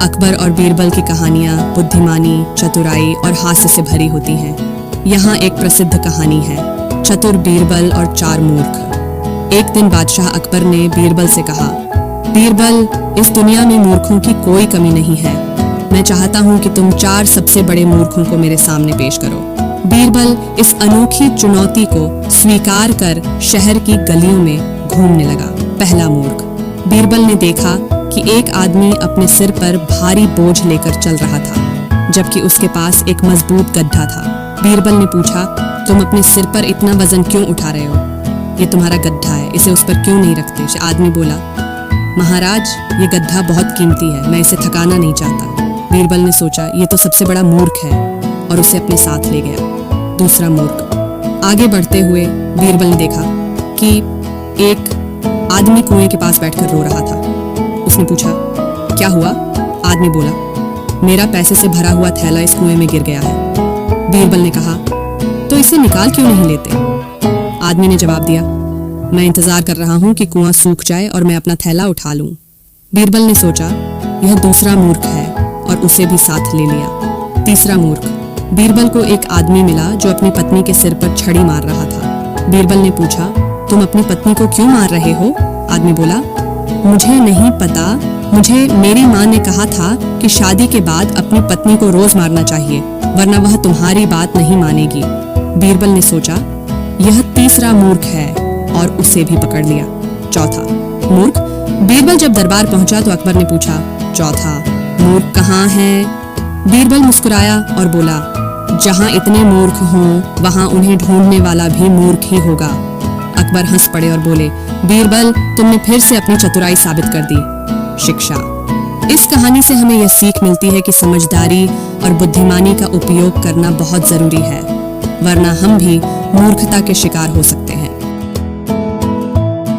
अकबर और बीरबल की कहानियाँ बुद्धिमानी, चतुराई और हास्य से भरी होती हैं। यहाँ एक प्रसिद्ध कहानी है, चतुर बीरबल और चार मूर्ख। एक दिन बादशाह अकबर ने बीरबल से कहा, बीरबल, इस दुनिया में मूर्खों की कोई कमी नहीं है। मैं चाहता हूँ कि तुम चार सबसे बड़े मूर्खों को मेरे सामने पेश करो। बीरबल इस अनोखी चुनौती को स्वीकार कर शहर की गलियों में घूमने लगा। पहला मूर्ख। बीरबल ने देखा कि एक आदमी अपने सिर पर भारी बोझ लेकर चल रहा था, जबकि उसके पास एक मजबूत गड्ढा था। बीरबल ने पूछा, तुम अपने सिर पर इतना वजन क्यों उठा रहे हो? ये तुम्हारा गड्ढा है, इसे उस पर क्यों नहीं रखते? आदमी बोला, महाराज, ये गड्ढा बहुत कीमती है, मैं इसे थकाना नहीं चाहता। बीरबल ने सोचा, ये तो सबसे बड़ा मूर्ख है, और उसे अपने साथ ले गया। दूसरा मूर्ख। आगे बढ़ते हुए बीरबल ने देखा कि एक आदमी कुएं के पास बैठकर रो रहा था। उसने पूछा, क्या हुआ? आदमी बोला, मेरा पैसे से भरा हुआ थैला इस कुएं में गिर गया है। बीरबल ने कहा, तो इसे निकाल क्यों नहीं लेते? आदमी ने जवाब दिया, मैं इंतजार कर रहा हूं कि कुआं सूख जाए और मैं अपना थैला उठा लूं। बीरबल ने सोचा, यह दूसरा मूर्ख है, और उसे भी साथ ले लिया। तीसरा मूर्ख। बीरबल को एक आदमी मिला जो अपनी पत्नी के सिर पर छड़ी मार रहा था। बीरबल ने पूछा, तुम अपनी पत्नी को क्यों मार रहे हो? आदमी बोला, मुझे नहीं पता, मुझे मेरी माँ ने कहा था कि शादी के बाद अपनी पत्नी को रोज मारना चाहिए, वरना वह तुम्हारी बात नहीं मानेगी। बीरबल ने सोचा, यह तीसरा मूर्ख है, और उसे भी पकड़ लिया। चौथा मूर्ख। बीरबल जब दरबार पहुंचा तो अकबर ने पूछा, चौथा मूर्ख कहाँ है? बीरबल मुस्कुराया और बोला, जहाँ इतने मूर्ख हों वहाँ उन्हें ढूंढने वाला भी मूर्ख ही होगा। अकबर हंस पड़े और बोले, बीरबल, तुमने फिर से अपनी चतुराई साबित कर दी। शिक्षा। इस कहानी से हमें यह सीख मिलती है कि समझदारी और बुद्धिमानी का उपयोग करना बहुत जरूरी है, वरना हम भी मूर्खता के शिकार हो सकते हैं।